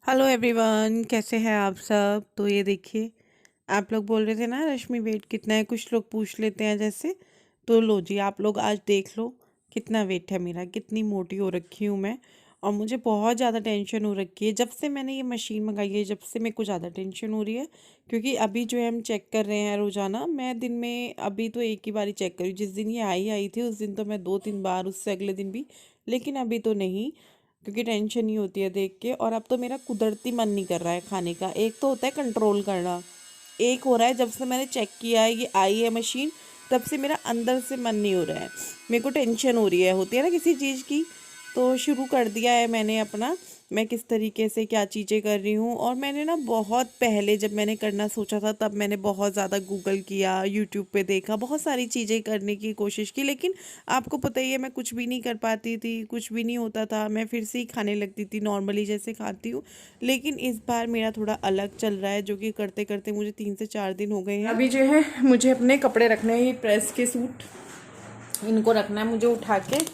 Hello everyone, कैसे हैं आप सब। तो ये देखिए, आप लोग बोल रहे थे ना रश्मि वेट कितना है, कुछ लोग पूछ लेते हैं जैसे। तो लो जी, आप लोग आज देख लो कितना वेट है मेरा, कितनी मोटी हो रखी हूँ मैं। और मुझे बहुत ज़्यादा टेंशन हो रखी है जब से मैंने ये मशीन मंगाई है, जब से मेरे को ज़्यादा टेंशन हो रही है। क्योंकि अभी जो है हम चेक कर रहे हैं रोज़ाना। मैं दिन में अभी तो एक ही बार ही चेक करी, जिस दिन ये आई आई थी उस दिन तो मैं 2-3 बार, उससे अगले दिन भी। लेकिन अभी तो नहीं, क्योंकि टेंशन ही होती है देख के। और अब तो मेरा कुदरती मन नहीं कर रहा है खाने का। एक तो होता है कंट्रोल करना, एक हो रहा है जब से मैंने चेक किया है ये आई है मशीन, तब से मेरा अंदर से मन नहीं हो रहा है। मेरे को टेंशन हो रही है, होती है ना किसी चीज़ की। तो शुरू कर दिया है मैंने अपना, मैं किस तरीके से क्या चीज़ें कर रही हूँ। और मैंने ना बहुत पहले जब मैंने करना सोचा था, तब मैंने बहुत ज़्यादा गूगल किया, यूट्यूब पे देखा, बहुत सारी चीज़ें करने की कोशिश की। लेकिन आपको पता ही है, मैं कुछ भी नहीं कर पाती थी, कुछ भी नहीं होता था। मैं फिर से ही खाने लगती थी नॉर्मली जैसे खाती हूँ। लेकिन इस बार मेरा थोड़ा अलग चल रहा है, जो कि करते करते मुझे 3 से 4 दिन हो गए हैं। अभी जो है मुझे अपने कपड़े रखने हैं, ये प्रेस के सूट, इनको रखना है मुझे उठा के।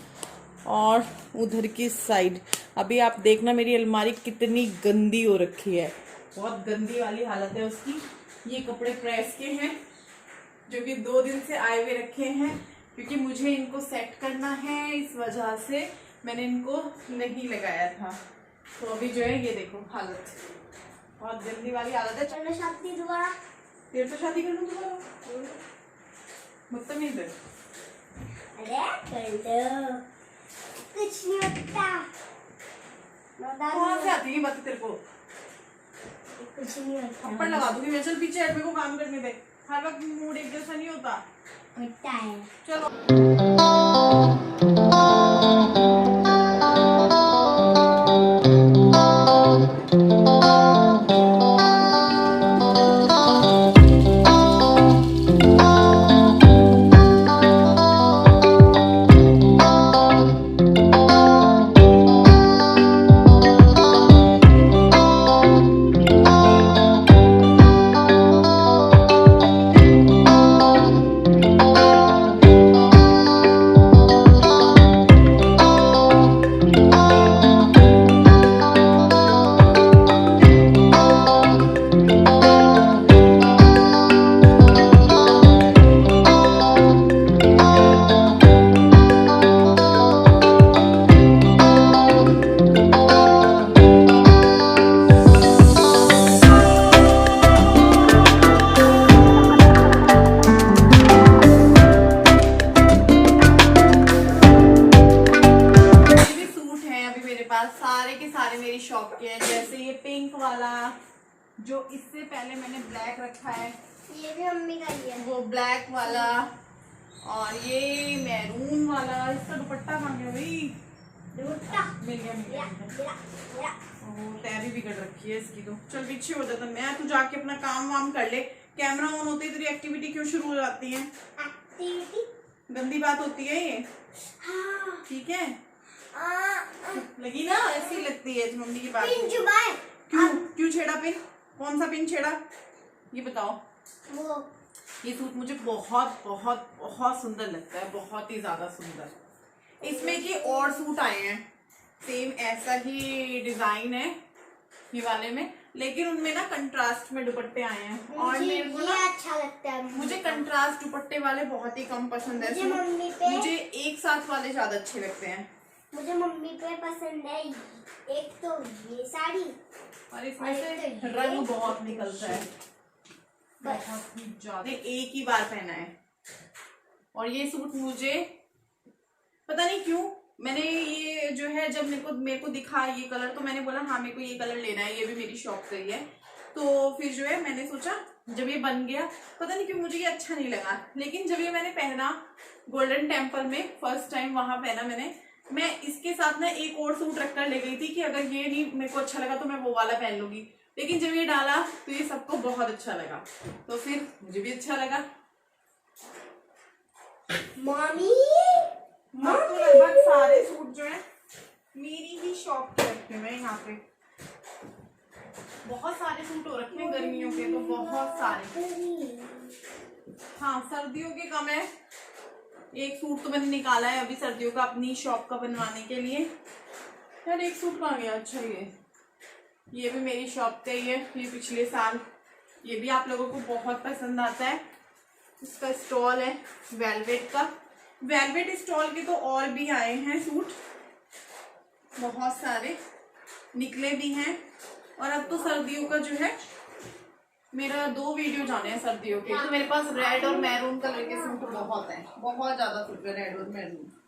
और उधर की साइड अभी आप देखना मेरी अलमारी कितनी गंदी हो रखी है, बहुत गंदी वाली हालत है उसकी। ये कपड़े प्रेस के हैं, जो कि 2 दिन से आए हुए रखे हैं, क्योंकि मुझे इनको सेट करना है। इस वजह से मैंने इनको नहीं लगाया था। तो अभी जो है ये देखो हालत, बहुत गंदी वाली हालत है। चलो शादी दोबारा, फिर तो शादी कर लूँ दोबारा, बदतमीज है। अरे कर लो, कुछ नहीं होता। कहाँ से आती है बात तेरे को, कुछ नहीं होता, थप्पड़ लगा दूंगी मैं। चल पीछे हट, मेरे को काम करने दे। हर वक्त मूड एक जैसा नहीं होता। होता है। चलो। सारे के सारे मेरी शॉप के हैं। जैसे ये पिंक वाला, जो इससे पहले मैंने ब्लैक रखा है, ये भी मम्मी का ही है। वो ब्लैक वाला, और ये मैरून वाला। इसका दुपट्टा कहाँ गया भाई? दुपट्टा मिल गया, मिल गया, मिल गया। या तैयारी बिगड़ रखी है इसकी तो। चल पीछे हो जाता, मैं तू जाके अपना काम वाम कर ले। कैमरा ऑन होते ही तेरी एक्टिविटी क्यों शुरू हो जाती है? एक्टिविटी गंदी बात होती है ये, हाँ। ठीक है? लगी ना, ऐसी लगती है मम्मी की बात। पिन चुबाए, क्यों क्यों छेड़ा पिन? कौन सा पिन छेड़ा, ये बताओ। वो ये सूट मुझे बहुत बहुत बहुत सुंदर लगता है, बहुत ही ज्यादा सुंदर। इसमें के और सूट आए हैं, सेम ऐसा ही डिजाइन है ये वाले में, लेकिन उनमें ना कंट्रास्ट में दुपट्टे आए हैं। और मेरे को ना अच्छा लगता है। मुझे कंट्रास्ट दुपट्टे वाले बहुत ही कम पसंद है। मम्मी पे, मुझे एक साथ वाले ज्यादा अच्छे लगते हैं। मुझे मम्मी पे पसंद है। एक तो ये साड़ी, और इसमें से रंग बहुत निकलता है, बहुत ही ज्यादा। एक ही बार पहना है। और ये सूट मुझे पता नहीं क्यों, मैंने ये जो है जब मेरे को दिखा ये कलर, तो मैंने बोला हाँ मेरे को ये कलर लेना है, ये भी मेरी शॉप का ही है। तो फिर जो है मैंने सोचा, जब ये बन गया, पता नहीं क्यों मुझे ये अच्छा नहीं लगा। लेकिन जब ये मैंने पहना गोल्डन टेम्पल में फर्स्ट टाइम, वहां पहना मैंने। मैं इसके साथ ना एक और सूट रखकर ले गई थी कि अगर ये नहीं मेरे को अच्छा लगा तो मैं वो वाला पहन लूंगी। लेकिन जब ये डाला तो ये सबको बहुत अच्छा लगा, तो फिर मुझे भी अच्छा लगा। मम्मी तो लगभग सारे सूट जो है मेरी ही शॉप पे रखे हुए हैं। यहाँ पे बहुत सारे सूट हो रखे हैं गर्मियों के, तो बहुत सारे। हाँ, सर्दियों के कम है। एक सूट तो मैंने निकाला है अभी सर्दियों का अपनी शॉप का बनवाने के लिए। यार एक सूट कहाँ गया? अच्छा, ये ये भी मेरी शॉप का ही है, ये पिछले साल, ये भी आप लोगों को बहुत पसंद आता है। इसका स्टॉल है वेलवेट का। वेलवेट स्टॉल के तो और भी आए हैं सूट, बहुत सारे निकले भी हैं। और अब तो सर्दियों का जो है, मेरा 2 वीडियो जाने हैं सर्दियों के। तो मेरे पास रेड और मैरून कलर के सूट बहुत हैं, बहुत ज्यादा सूट है रेड और मैरून।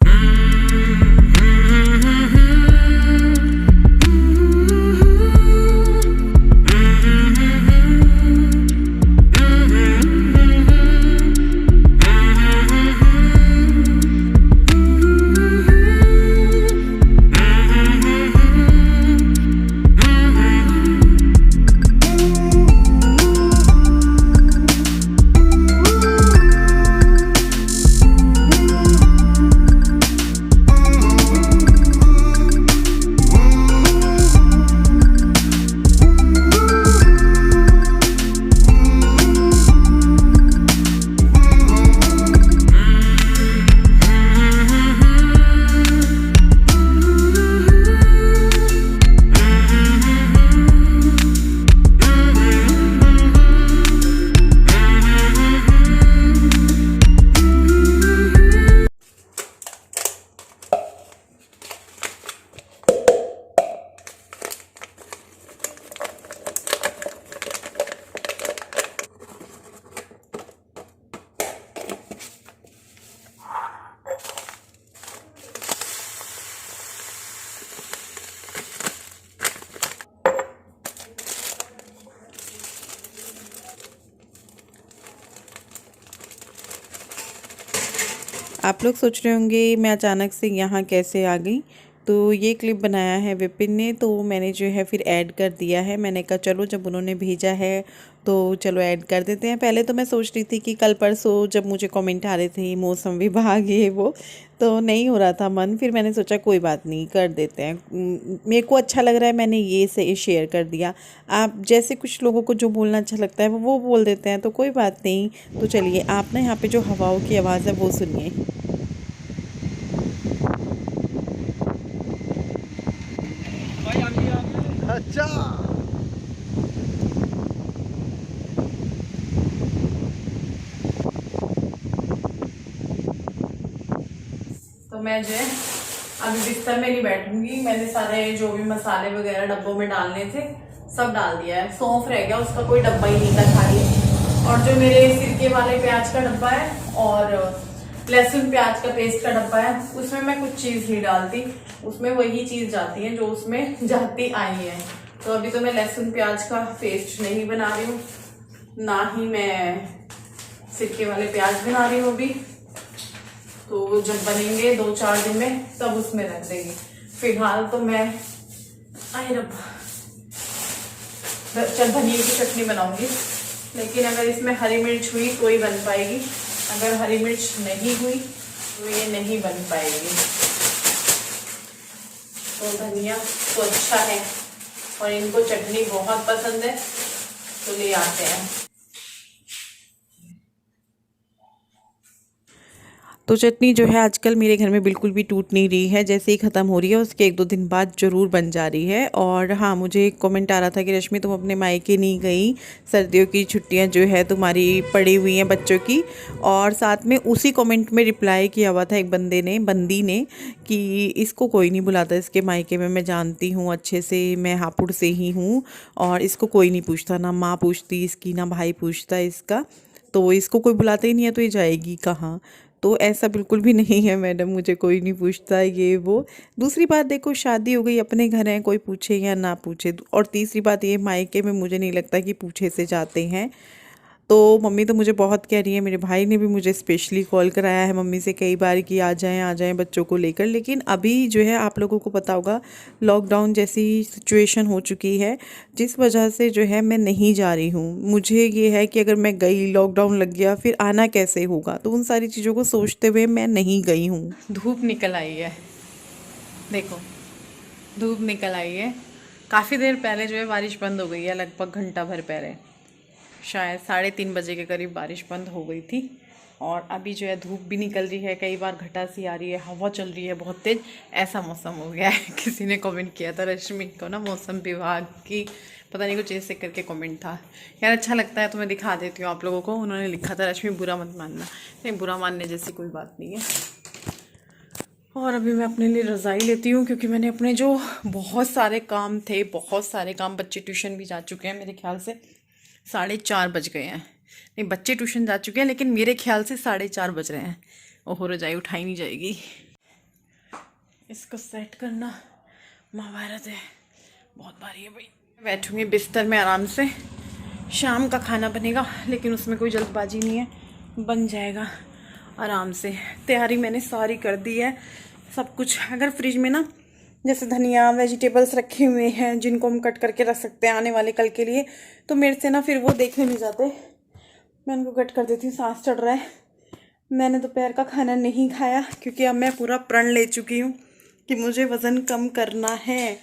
आप लोग सोच रहे होंगे मैं अचानक से यहाँ कैसे आ गई। तो ये क्लिप बनाया है विपिन ने, तो मैंने जो है फिर ऐड कर दिया है। मैंने कहा चलो जब उन्होंने भेजा है तो चलो ऐड कर देते हैं। पहले तो मैं सोच रही थी कि कल परसों जब मुझे कमेंट आ रहे थे मौसम विभाग ये वो, तो नहीं हो रहा था मन। फिर मैंने सोचा कोई बात नहीं, कर देते हैं। मेरे को अच्छा लग रहा है, मैंने ये से शेयर कर दिया। आप जैसे कुछ लोगों को जो बोलना अच्छा लगता है वो बोल देते हैं, तो कोई बात नहीं। तो चलिए आप ना यहाँ पे जो हवाओं की आवाज़ है वो सुनिए। अच्छा तो मैं जो है अभी बिस्तर में नहीं बैठूंगी। मैंने सारे जो भी मसाले वगैरह डब्बों में डालने थे सब डाल दिया है। सौंफ रह गया, उसका कोई डब्बा ही नहीं था खाली। और जो मेरे सिरके वाले प्याज का डब्बा है और लहसुन प्याज का पेस्ट का डब्बा है, उसमें मैं कुछ चीज नहीं डालती, उसमें वही चीज जाती है जो उसमें जाती आई है। तो अभी तो मैं लहसुन प्याज का पेस्ट नहीं बना रही हूँ, ना ही मैं सिरके वाले प्याज बना रही हूँ अभी। तो जब बनेंगे 2-4 दिन में तब उसमें रख देंगे। फिलहाल तो मैं चल धनिया की चटनी बनाऊंगी, लेकिन अगर इसमें हरी मिर्च हुई तो ही बन पाएगी। अगर हरी मिर्च नहीं हुई तो ये नहीं बन पाएगी। तो धनिया तो अच्छा है और इनको चटनी बहुत पसंद है, तो ले आते हैं। तो चटनी जो है आजकल मेरे घर में बिल्कुल भी टूट नहीं रही है। जैसे ही ख़त्म हो रही है उसके 1-2 दिन बाद ज़रूर बन जा रही है। और हाँ, मुझे एक कमेंट आ रहा था कि रश्मि तुम अपने मायके नहीं गई, सर्दियों की छुट्टियां जो है तुम्हारी पड़ी हुई हैं बच्चों की। और साथ में उसी कमेंट में रिप्लाई किया हुआ था एक बंदी ने कि इसको कोई नहीं बुलाता इसके मायके में, मैं जानती हूँ अच्छे से, मैं हापुड़ से ही हूँ और इसको कोई नहीं पूछता, ना माँ पूछती इसकी ना भाई पूछता इसका, तो इसको कोई बुलाता ही नहीं है तो ये जाएगी कहाँ। तो ऐसा बिल्कुल भी नहीं है मैडम, मुझे कोई नहीं पूछता ये वो। दूसरी बात देखो, शादी हो गई, अपने घर हैं, कोई पूछे या ना पूछे। और तीसरी बात ये, मायके में मुझे नहीं लगता कि पूछे से जाते हैं। तो मम्मी तो मुझे बहुत कह रही है, मेरे भाई ने भी मुझे स्पेशली कॉल कराया है मम्मी से कई बार कि आ जाएं बच्चों को लेकर। लेकिन अभी जो है आप लोगों को पता होगा लॉकडाउन जैसी सिचुएशन हो चुकी है, जिस वजह से जो है मैं नहीं जा रही हूँ। मुझे ये है कि अगर मैं गई, लॉकडाउन लग गया, फिर आना कैसे होगा, तो उन सारी चीज़ों को सोचते हुए मैं नहीं गई हूँ। धूप निकल आई है, देखो धूप निकल आई है। काफ़ी देर पहले जो है बारिश बंद हो गई है, लगभग घंटा भर पहले, शायद 3:30 बजे के करीब बारिश बंद हो गई थी। और अभी जो है धूप भी निकल रही है, कई बार घटा सी आ रही है, हवा चल रही है बहुत तेज, ऐसा मौसम हो गया है। किसी ने कमेंट किया था रश्मि को ना, मौसम विभाग की पता नहीं कुछ ऐसे करके कमेंट था यार, अच्छा लगता है तो मैं दिखा देती हूँ आप लोगों को। उन्होंने लिखा था रश्मि बुरा मत मानना, नहीं बुरा मानने जैसी कोई बात नहीं है। और अभी मैं अपने लिए रज़ाई लेती हूँ क्योंकि मैंने अपने जो बहुत सारे काम थे, बहुत सारे काम, बच्चे ट्यूशन भी जा चुके हैं, मेरे ख्याल से 4:30 बज गए हैं। नहीं बच्चे ट्यूशन जा चुके हैं लेकिन मेरे ख्याल से 4:30 बज रहे हैं। ओहो रज़ाई उठाई नहीं जाएगी, इसको सेट करना महाभारत है, बहुत भारी है भाई। बैठूंगी बिस्तर में आराम से, शाम का खाना बनेगा लेकिन उसमें कोई जल्दबाजी नहीं है, बन जाएगा आराम से। तैयारी मैंने सारी कर दी है, सब कुछ। अगर फ्रिज में ना जैसे धनिया वेजिटेबल्स रखे हुए हैं जिनको हम कट करके रख सकते हैं आने वाले कल के लिए, तो मेरे से ना फिर वो देखने नहीं जाते, मैं उनको कट कर देती हूँ। सांस चढ़ रहा है। मैंने दोपहर का खाना नहीं खाया क्योंकि अब मैं पूरा प्रण ले चुकी हूँ कि मुझे वज़न कम करना है,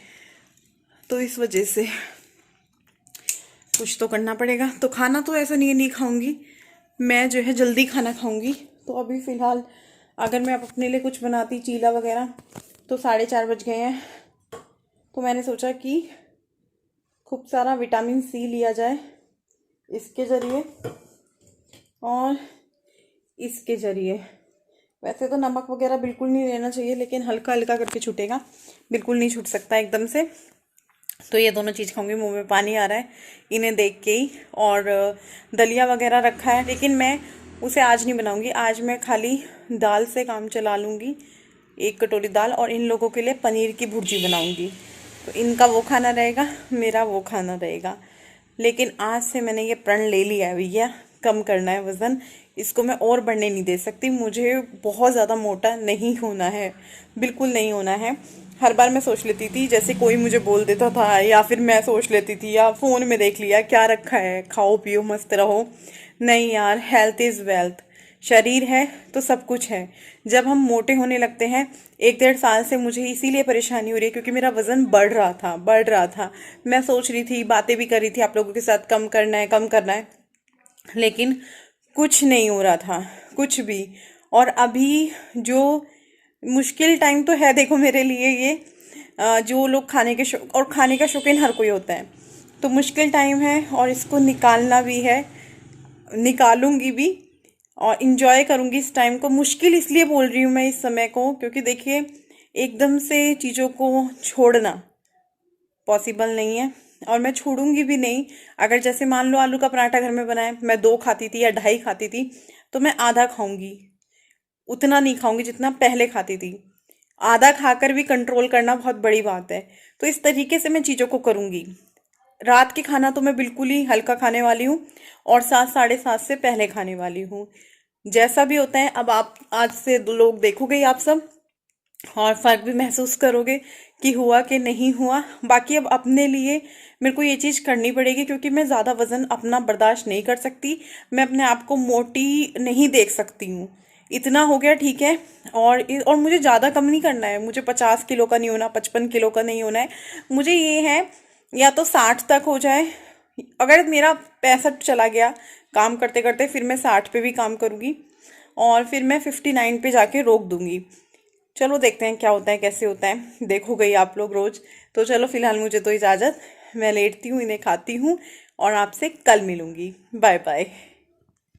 तो इस वजह से कुछ तो करना पड़ेगा। तो खाना तो ऐसा नहीं खाऊंगी मैं, जो है जल्दी खाना खाऊंगी। तो अभी फ़िलहाल अगर मैं अब अपने लिए कुछ बनाती चीला वगैरह तो 4:30 बज गए हैं। तो मैंने सोचा कि खूब सारा विटामिन सी लिया जाए इसके ज़रिए और इसके ज़रिए। वैसे तो नमक वगैरह बिल्कुल नहीं लेना चाहिए लेकिन हल्का हल्का करके छूटेगा, बिल्कुल नहीं छूट सकता एकदम से। तो ये दोनों चीज़ खाऊंगी, मुंह में पानी आ रहा है इन्हें देख के ही। और दलिया वगैरह रखा है लेकिन मैं उसे आज नहीं बनाऊंगी, आज मैं खाली दाल से काम चला लूँगी, 1 कटोरी दाल, और इन लोगों के लिए पनीर की भुर्जी बनाऊंगी। तो इनका वो खाना रहेगा, मेरा वो खाना रहेगा। लेकिन आज से मैंने ये प्रण ले लिया है भैया, कम करना है वज़न, इसको मैं और बढ़ने नहीं दे सकती। मुझे बहुत ज़्यादा मोटा नहीं होना है, बिल्कुल नहीं होना है। हर बार मैं सोच लेती थी, जैसे कोई मुझे बोल देता था या फिर मैं सोच लेती थी या फ़ोन में देख लिया क्या रखा है, खाओ पियो मस्त रहो। नहीं यार, हेल्थ इज़ वेल्थ, शरीर है तो सब कुछ है। जब हम मोटे होने लगते हैं, 1-1.5 साल से मुझे इसीलिए परेशानी हो रही है क्योंकि मेरा वज़न बढ़ रहा था। मैं सोच रही थी, बातें भी कर रही थी आप लोगों के साथ, कम करना है कम करना है, लेकिन कुछ नहीं हो रहा था, कुछ भी। और अभी जो मुश्किल टाइम तो है देखो मेरे लिए ये, जो लोग खाने के और खाने का शौकीन हर कोई होता है, तो मुश्किल टाइम है और इसको निकालना भी है, निकालूंगी भी और इन्जॉय करूंगी इस टाइम को। मुश्किल इसलिए बोल रही हूँ मैं इस समय को क्योंकि देखिए एकदम से चीज़ों को छोड़ना पॉसिबल नहीं है और मैं छोड़ूंगी भी नहीं। अगर जैसे मान लो आलू का पराठा घर में बनाए, मैं 2 खाती थी या 2.5 खाती थी, तो मैं आधा खाऊंगी, उतना नहीं खाऊंगी जितना पहले खाती थी। आधा खाकर भी कंट्रोल करना बहुत बड़ी बात है। तो इस तरीके से मैं चीज़ों को करूंगी। रात के खाना तो मैं बिल्कुल ही हल्का खाने वाली हूँ और 7-7:30 से पहले खाने वाली हूँ। जैसा भी होता है, अब आप आज से लोग देखोगे ही आप सब और फ़र्क भी महसूस करोगे कि हुआ कि नहीं हुआ। बाकी अब अपने लिए मेरे को ये चीज़ करनी पड़ेगी क्योंकि मैं ज़्यादा वज़न अपना बर्दाश्त नहीं कर सकती, मैं अपने आप को मोटी नहीं देख सकती हूँ। इतना हो गया ठीक है। और मुझे ज़्यादा कम नहीं करना है, मुझे 50 किलो का नहीं होना, 55 किलो का नहीं होना है। मुझे ये है या तो 60 तक हो जाए। अगर मेरा 65 चला गया काम करते करते, फिर मैं 60 पे भी काम करूँगी और फिर मैं 59 पे जाके रोक दूँगी। चलो देखते हैं क्या होता है, कैसे होता है, देखोगे ही आप लोग रोज़। तो चलो फिलहाल मुझे तो इजाज़त, मैं लेटती हूँ, इन्हें खाती हूँ और आपसे कल मिलूँगी। Bye bye.